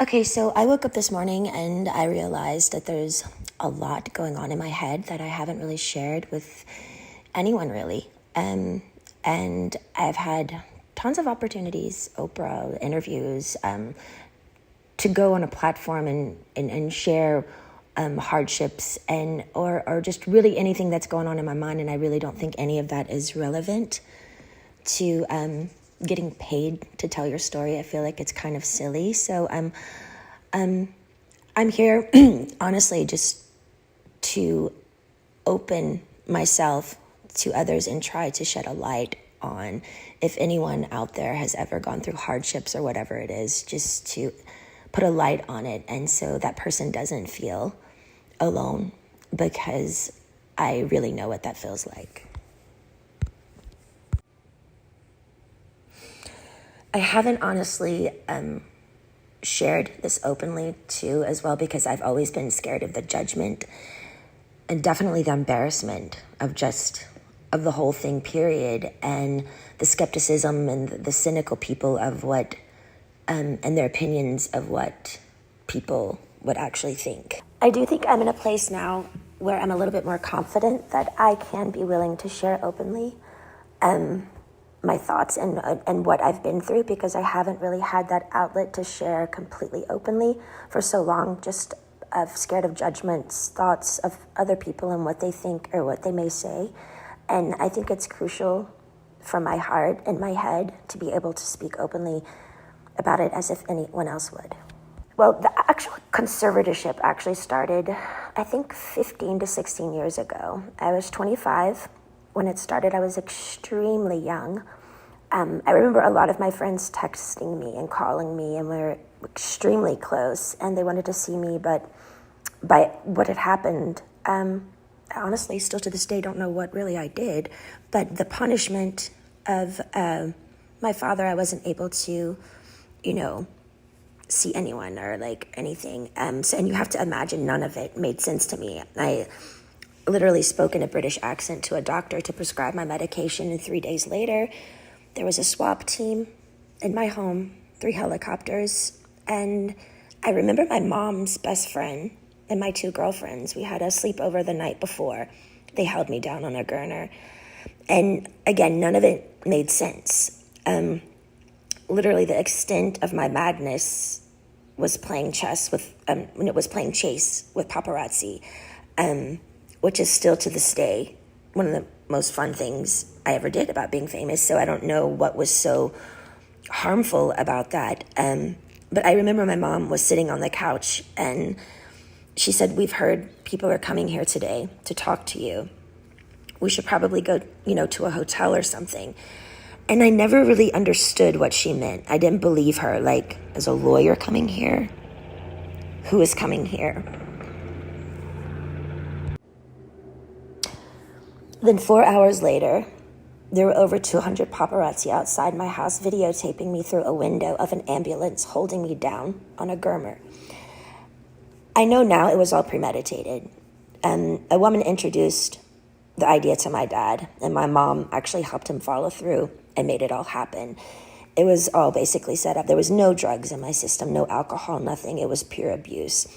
Okay, so I woke up this morning and I realized that there's a lot going on in my head that I haven't really shared with anyone really. And I've had tons of opportunities, Oprah, interviews, to go on a platform and share hardships or just really anything that's going on in my mind. And I really don't think any of that is relevant to getting paid to tell your story. I feel like it's kind of silly. So I'm here honestly just to open myself to others and try to shed a light on if anyone out there has ever gone through hardships or whatever it is, just to put a light on it, and so that person doesn't feel alone, because I really know what that feels like. I haven't honestly shared this openly too as well, because I've always been scared of the judgment and definitely the embarrassment of the whole thing, period, and the skepticism and the cynical people of what and their opinions of what people would actually think. I do think I'm in a place now where I'm a little bit more confident that I can be willing to share openly my thoughts and what I've been through, because I haven't really had that outlet to share completely openly for so long, just scared of judgments, thoughts of other people and what they think or what they may say. And I think it's crucial for my heart and my head to be able to speak openly about it as if anyone else would. Well, the actual conservatorship actually started, I think, 15 to 16 years ago. I was 25 when it started. I was extremely young. I remember a lot of my friends texting me and calling me, and we were extremely close, and they wanted to see me, but by what had happened, I honestly still to this day don't know what really I did, but the punishment of my father, I wasn't able to, see anyone or like anything. And you have to imagine none of it made sense to me. I literally spoke in a British accent to a doctor to prescribe my medication, and 3 days later, there was a swap team in my home, 3 helicopters, and I remember my mom's best friend and my 2 girlfriends. We had a sleepover the night before. They held me down on a gurner. And again, none of it made sense. Literally, the extent of my madness was playing chess with, when it was playing chase with paparazzi, which is still to this day one of the most fun things I ever did about being famous. So I don't know what was so harmful about that. But I remember my mom was sitting on the couch and she said, "We've heard people are coming here today to talk to you. We should probably go, to a hotel or something." And I never really understood what she meant. I didn't believe her. Like, is a lawyer coming here? Who is coming here? Then 4 hours later, there were over 200 paparazzi outside my house videotaping me through a window of an ambulance holding me down on a gurner. I know now it was all premeditated. A woman introduced the idea to my dad, and my mom actually helped him follow through and made it all happen. It was all basically set up. There was no drugs in my system, no alcohol, nothing. It was pure abuse.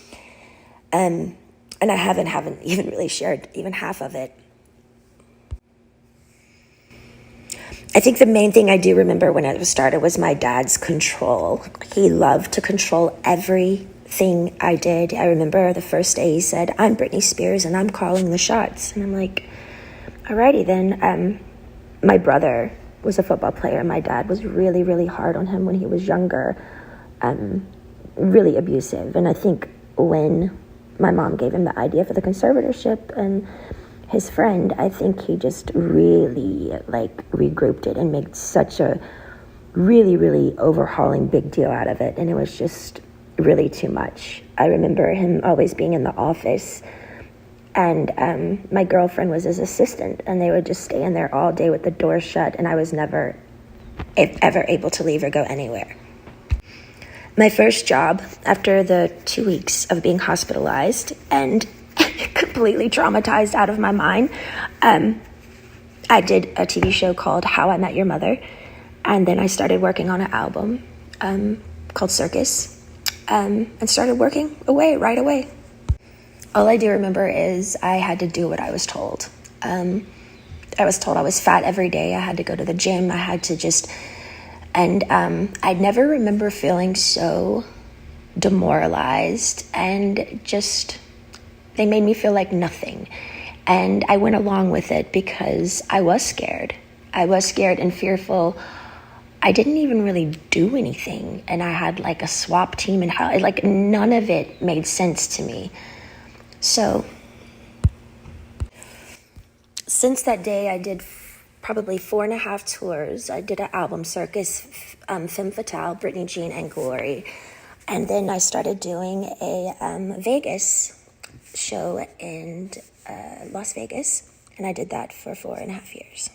And I haven't even really shared even half of it. I think the main thing I do remember when it started was my dad's control. He loved to control everything I did. I remember the first day he said, "I'm Britney Spears and I'm calling the shots." And I'm like, alrighty then. My brother was a football player. My dad was really, really hard on him when he was younger, really abusive. And I think when my mom gave him the idea for the conservatorship and his friend, I think he just really regrouped it and made such a really, really overhauling big deal out of it. And it was just really too much. I remember him always being in the office, and my girlfriend was his assistant, and they would just stay in there all day with the door shut, and I was never ever able to leave or go anywhere. My first job after the 2 weeks of being hospitalized and completely traumatized out of my mind, I did a TV show called How I Met Your Mother, and then I started working on an album called Circus. and started working away right away. All I do remember is I had to do what I was told. I was told I was fat every day. I had to go to the gym. I had to just, and I never remember feeling so demoralized, and just, they made me feel like nothing. And I went along with it because I was scared. I was scared and fearful. I didn't even really do anything. And I had like a swap team and how, like, none of it made sense to me. So since that day, I did probably 4.5 tours. I did an album circus, Femme Fatale, Britney, Jean, and Glory. And then I started doing a Vegas show in Las Vegas. And I did that for 4.5 years.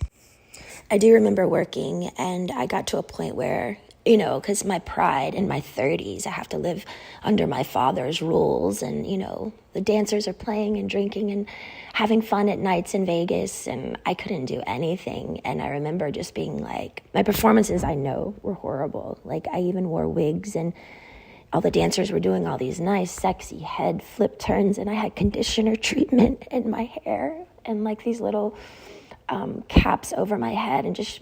I do remember working, and I got to a point where, you know, because my pride in my 30s, I have to live under my father's rules. And, you know, the dancers are playing and drinking and having fun at nights in Vegas, and I couldn't do anything. And I remember just being like, my performances, I know, were horrible. Like, I even wore wigs, and all the dancers were doing all these nice, sexy head flip turns, and I had conditioner treatment in my hair and like these little caps over my head, and just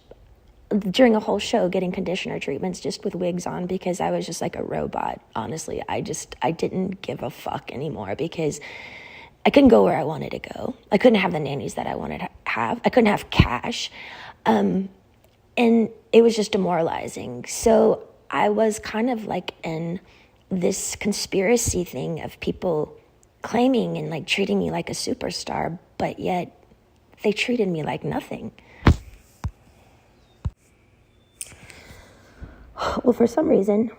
during a whole show getting conditioner treatments just with wigs on, because I was just like a robot. Honestly, I didn't give a fuck anymore, because I couldn't go where I wanted to go. I couldn't have the nannies that I wanted to have. I couldn't have cash. And it was just demoralizing. So I was kind of like in this conspiracy thing of people claiming and like treating me like a superstar, but yet they treated me like nothing. Well, for some reason,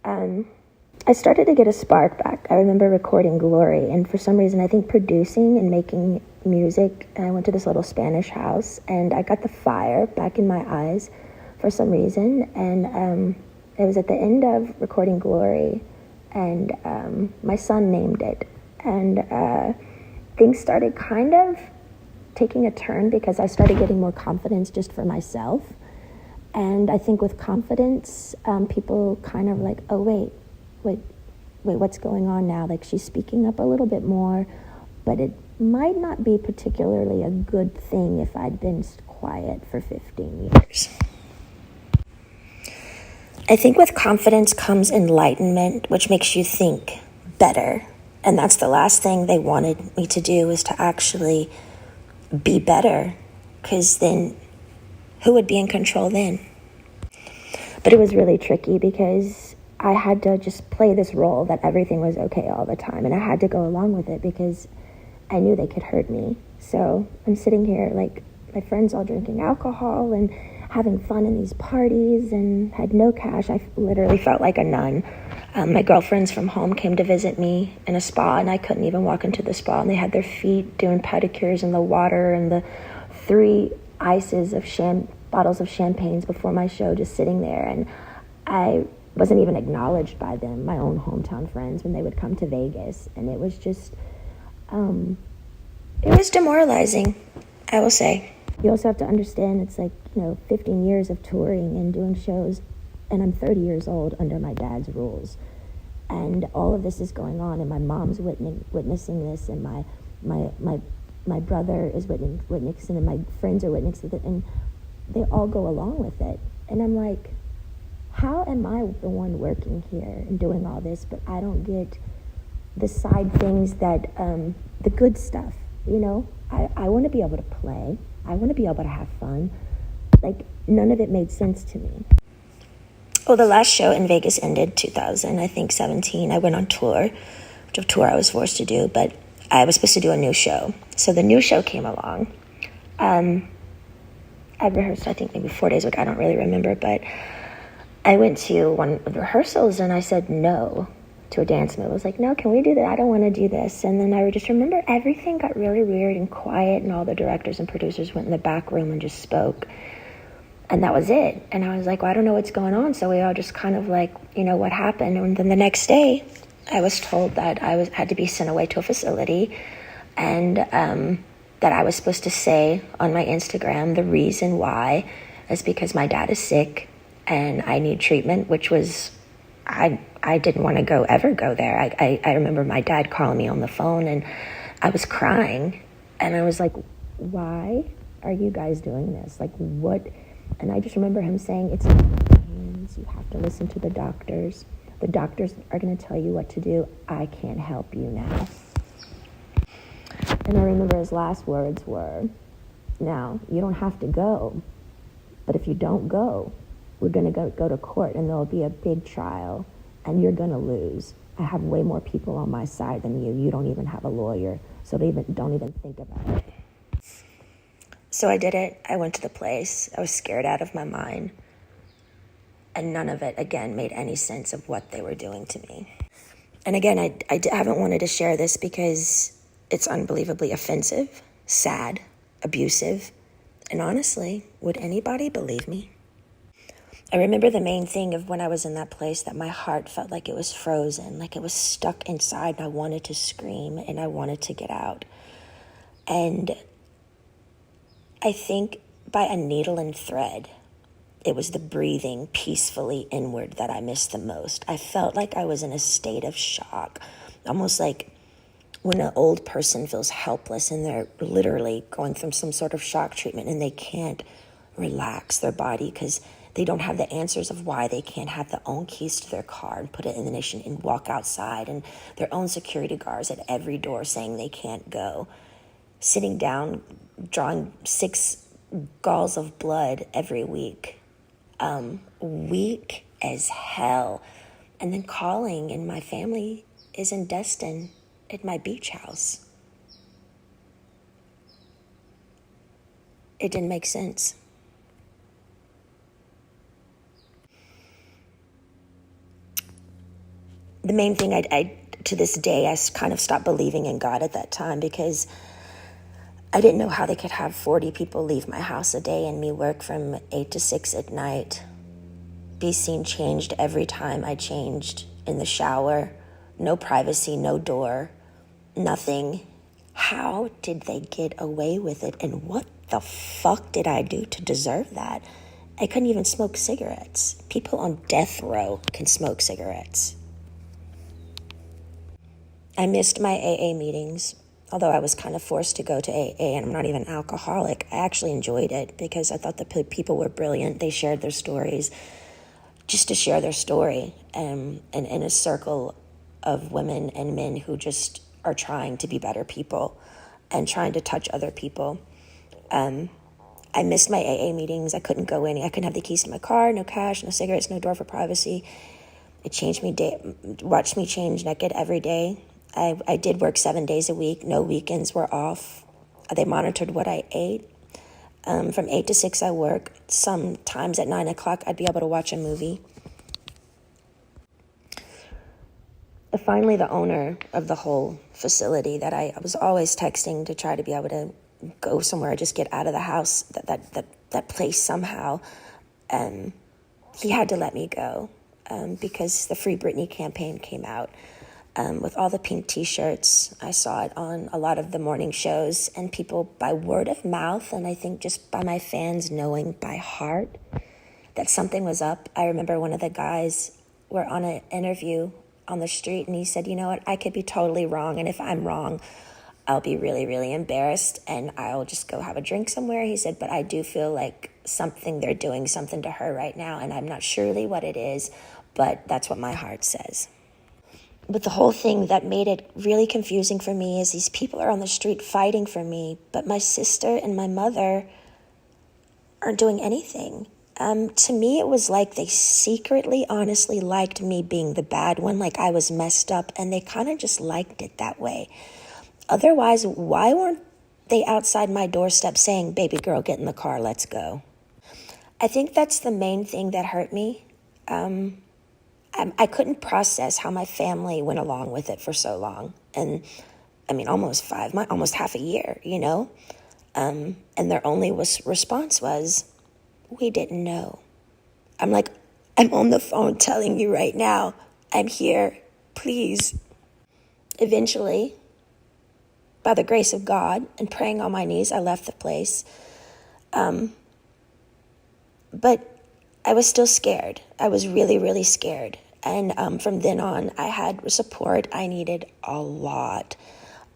I started to get a spark back. I remember recording Glory, and for some reason, I think producing and making music, and I went to this little Spanish house, and I got the fire back in my eyes for some reason, and it was at the end of recording Glory, and my son named it, and things started kind of taking a turn, because I started getting more confidence just for myself. And I think with confidence, people kind of like, oh, wait, what's going on now? Like, she's speaking up a little bit more, but it might not be particularly a good thing if I'd been quiet for 15 years. I think with confidence comes enlightenment, which makes you think better. And that's the last thing they wanted me to do, was to actually be better, because then who would be in control then? But it was really tricky, because I had to just play this role that everything was okay all the time. And I had to go along with it, because I knew they could hurt me. So I'm sitting here, like, my friends all drinking alcohol and having fun in these parties, and had no cash. I literally felt like a nun. My girlfriends from home came to visit me in a spa, and I couldn't even walk into the spa. And they had their feet doing pedicures in the water, and the 3 ices of bottles of champagnes before my show, just sitting there. And I wasn't even acknowledged by them, my own hometown friends, when they would come to Vegas. And it was just, it was demoralizing, I will say. You also have to understand, it's like, 15 years of touring and doing shows, and I'm 30 years old under my dad's rules. And all of this is going on, and my mom's witnessing this, and my brother is witnessing, and my friends are witnessing it, and they all go along with it. And I'm like, how am I the one working here and doing all this, but I don't get the side things that, the good stuff, I want to be able to play. I want to be able to have fun. Like, none of it made sense to me. Well, the last show in Vegas ended 2017. I went on tour, which of tour I was forced to do, but I was supposed to do a new show. So the new show came along. I rehearsed, I think, maybe 4 days ago. I don't really remember, but I went to one of the rehearsals, and I said no to a dance move. I was like, no, can we do that? I don't want to do this. And then I just remember everything got really weird and quiet, and all the directors and producers went in the back room and just spoke. And that was it. And I was like, well, I don't know what's going on. So we all just kind of like, what happened? And then the next day, I was told that I had to be sent away to a facility, and that I was supposed to say on my Instagram the reason why is because my dad is sick and I need treatment, which was I didn't want to ever go there. I remember my dad calling me on the phone, and I was crying, and I was like, why are you guys doing this? Like, what? And I just remember him saying, it's not in your hands. You have to listen to the doctors. The doctors are going to tell you what to do. I can't help you now. And I remember his last words were, now, you don't have to go, but if you don't go, we're going to go to court, and there'll be a big trial, and you're going to lose. I have way more people on my side than you. You don't even have a lawyer, so don't even think about it. So I did it. I went to the place. I was scared out of my mind. And none of it, again, made any sense of what they were doing to me. And again, I haven't wanted to share this because it's unbelievably offensive, sad, abusive. And honestly, would anybody believe me? I remember the main thing of when I was in that place, that my heart felt like it was frozen, like it was stuck inside, and I wanted to scream and I wanted to get out. And I think by a needle and thread, it was the breathing peacefully inward that I missed the most. I felt like I was in a state of shock, almost like when an old person feels helpless and they're literally going through some sort of shock treatment and they can't relax their body because they don't have the answers of why they can't have their own keys to their car and put it in the ignition and walk outside, and their own security guards at every door saying they can't go. Sitting down, drawing 6 galls of blood every week. Weak as hell. And then calling, and my family is in Destin at my beach house. It didn't make sense. The main thing, I to this day, I kind of stopped believing in God at that time because I didn't know how they could have 40 people leave my house a day and me work from 8 to 6 at night. Be seen changed every time I changed in the shower. No privacy, no door, nothing. How did they get away with it? And what the fuck did I do to deserve that? I couldn't even smoke cigarettes. People on death row can smoke cigarettes. I missed my AA meetings, although I was kind of forced to go to AA, and I'm not even an alcoholic. I actually enjoyed it because I thought the people were brilliant. They shared their stories just to share their story, and in a circle of women and men who just are trying to be better people and trying to touch other people. I missed my AA meetings. I couldn't go in. I couldn't have the keys to my car, no cash, no cigarettes, no door for privacy. It changed me, watched me change naked every day. I did work 7 days a week. No weekends were off. They monitored what I ate. From 8 to 6, I work. Sometimes at 9 o'clock, I'd be able to watch a movie. Finally, the owner of the whole facility that I was always texting to try to be able to go somewhere, just get out of the house, that place somehow, he had to let me go because the Free Britney campaign came out. With all the pink t-shirts. I saw it on a lot of the morning shows, and people by word of mouth, and I think just by my fans knowing by heart that something was up. I remember one of the guys were on an interview on the street, and he said, you know what, I could be totally wrong, and if I'm wrong, I'll be really, really embarrassed, and I'll just go have a drink somewhere. He said, but I do feel like they're doing something to her right now, and I'm not surely what it is, but that's what my heart says. But the whole thing that made it really confusing for me is these people are on the street fighting for me, but my sister and my mother aren't doing anything. To me, it was like they secretly, honestly liked me being the bad one, like I was messed up, and they kind of just liked it that way. Otherwise, why weren't they outside my doorstep saying, baby girl, get in the car, let's go? I think that's the main thing that hurt me. I couldn't process how my family went along with it for so long. And I mean, almost half a year, you know? And their only response was, we didn't know. I'm like, I'm on the phone telling you right now, I'm here, please. Eventually, by the grace of God and praying on my knees, I left the place. But I was still scared. I was really, really scared. And from then on, I had support. I needed a lot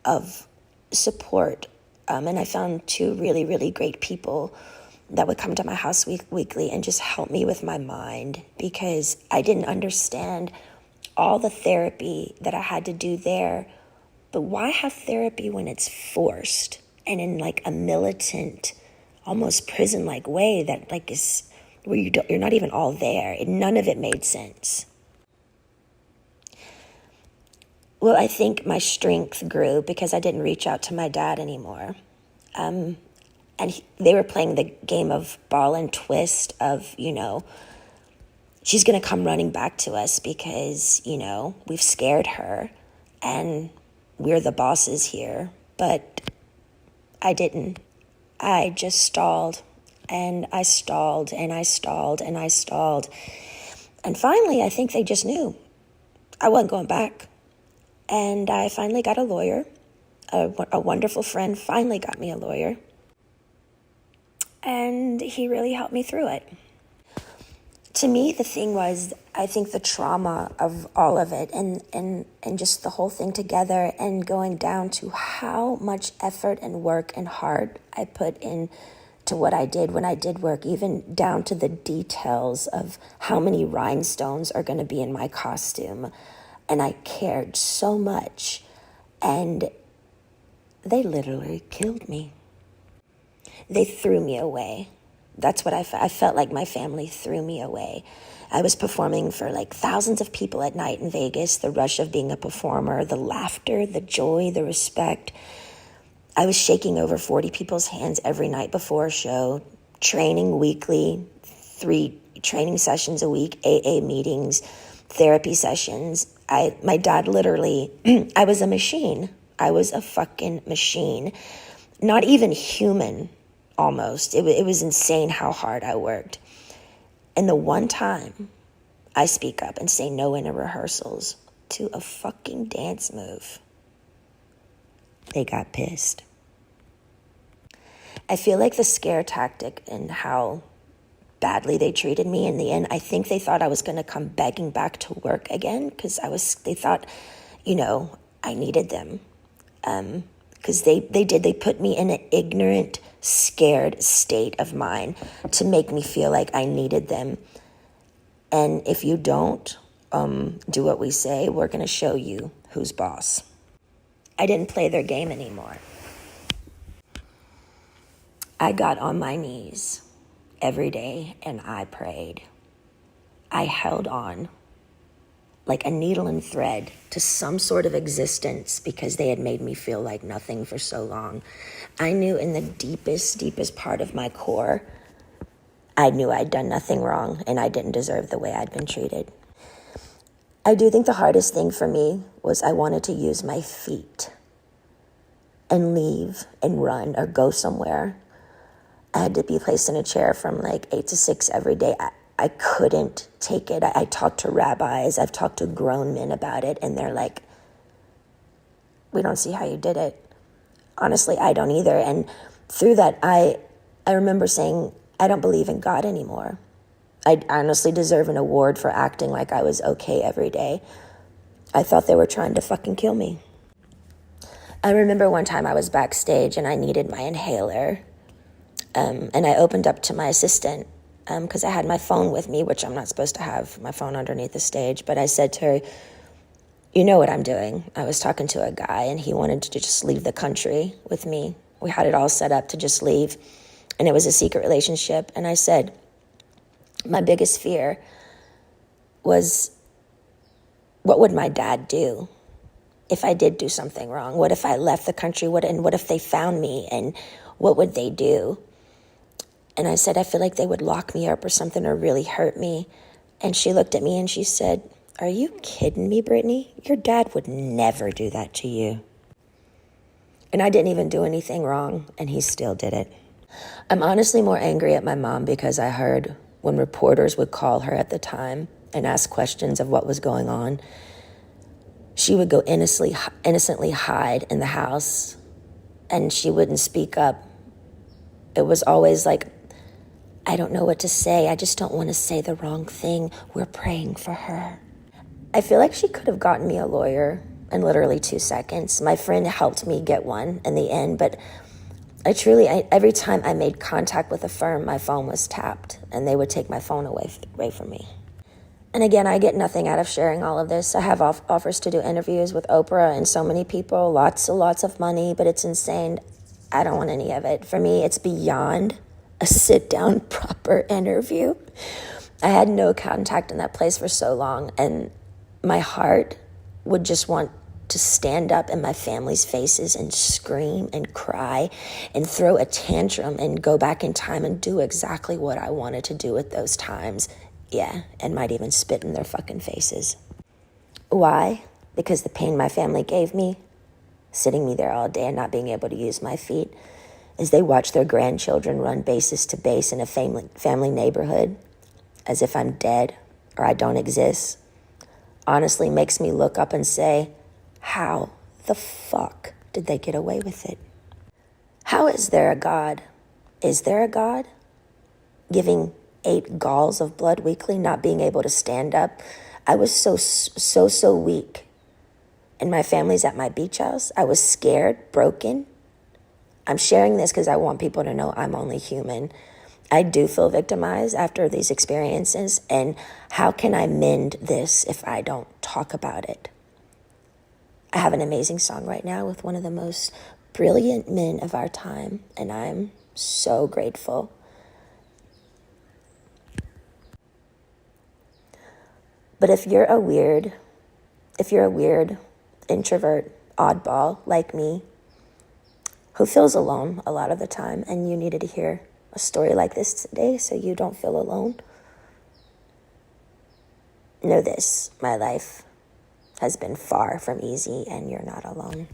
of support. And I found two really, really great people that would come to my house weekly and just help me with my mind, because I didn't understand all the therapy that I had to do there. But why have therapy when it's forced and in like a militant, almost prison-like way that like is where you're not even all there? None of it made sense. Well, I think my strength grew because I didn't reach out to my dad anymore. And they were playing the game of ball and twist of, she's going to come running back to us because, we've scared her and we're the bosses here. But I didn't. I just stalled and I stalled and I stalled and I stalled. And finally, I think they just knew I wasn't going back. And I finally got a lawyer. A wonderful friend finally got me a lawyer. And he really helped me through it. To me, the thing was, I think the trauma of all of it and just the whole thing together and going down to how much effort and work and heart I put in to what I did when I did work, even down to the details of how many rhinestones are going to be in my costume. And I cared so much. And they literally killed me. They threw me away. That's what I felt like my family threw me away. I was performing for like thousands of people at night in Vegas, the rush of being a performer, the laughter, the joy, the respect. I was shaking over 40 people's hands every night before a show, training weekly, 3 training sessions a week, AA meetings, therapy sessions. My dad literally, I was a machine. I was a fucking machine. Not even human, almost. It was insane how hard I worked. And the one time I speak up and say no in the rehearsals to a fucking dance move, they got pissed. I feel like the scare tactic and how badly they treated me in the end, I think they thought I was going to come begging back to work again because they thought, I needed them. Because they put me in an ignorant, scared state of mind to make me feel like I needed them. And if you don't do what we say, we're going to show you who's boss. I didn't play their game anymore. I got on my knees every day and I prayed. I held on like a needle and thread to some sort of existence because they had made me feel like nothing for so long. I knew in the deepest part of my core, I knew I'd done nothing wrong and I didn't deserve the way I'd been treated. I do think the hardest thing for me was I wanted to use my feet and leave and run or go somewhere. I had to be placed in a chair from like 8 to 6 every day. I couldn't take it. I talked to rabbis. I've talked to grown men about it, and they're like, we don't see how you did it. Honestly, I don't either. And through that, I remember saying, I don't believe in God anymore. I honestly deserve an award for acting like I was okay every day. I thought they were trying to fucking kill me. I remember one time I was backstage and I needed my inhaler. And I opened up to my assistant because I had my phone with me, which I'm not supposed to have my phone underneath the stage. But I said to her, you know what I'm doing. I was talking to a guy and he wanted to just leave the country with me. We had it all set up to just leave. And it was a secret relationship. And I said, my biggest fear was, what would my dad do if I did do something wrong? What if I left the country? What if they found me? And what would they do? And I said, I feel like they would lock me up or something or really hurt me. And she looked at me and she said, are you kidding me, Britney? Your dad would never do that to you. And I didn't even do anything wrong, and he still did it. I'm honestly more angry at my mom because I heard when reporters would call her at the time and ask questions of what was going on, she would go innocently hide in the house, and she wouldn't speak up. It was always like, I don't know what to say. I just don't want to say the wrong thing. We're praying for her. I feel like she could have gotten me a lawyer in literally 2 seconds. My friend helped me get one in the end, but every time I made contact with a firm, my phone was tapped, and they would take my phone away from me. And again, I get nothing out of sharing all of this. I have offers to do interviews with Oprah and so many people, lots of money, but it's insane. I don't want any of it. For me, it's beyond a sit-down, proper interview. I had no contact in that place for so long, and my heart would just want to stand up in my family's faces and scream and cry and throw a tantrum and go back in time and do exactly what I wanted to do at those times. Yeah, and might even spit in their fucking faces. Why? Because the pain my family gave me, sitting me there all day and not being able to use my feet, as they watch their grandchildren run bases to base in a family neighborhood, as if I'm dead or I don't exist, honestly makes me look up and say, how the fuck did they get away with it? How is there a God? Is there a God? Giving 8 galls of blood weekly, not being able to stand up. I was so weak. And my family's at my beach house. I was scared, broken. I'm sharing this because I want people to know I'm only human. I do feel victimized after these experiences, and how can I mend this if I don't talk about it? I have an amazing song right now with one of the most brilliant men of our time, and I'm so grateful. But if you're a weird introvert, oddball like me, who feels alone a lot of the time, and you needed to hear a story like this today so you don't feel alone, know this, my life has been far from easy, and you're not alone.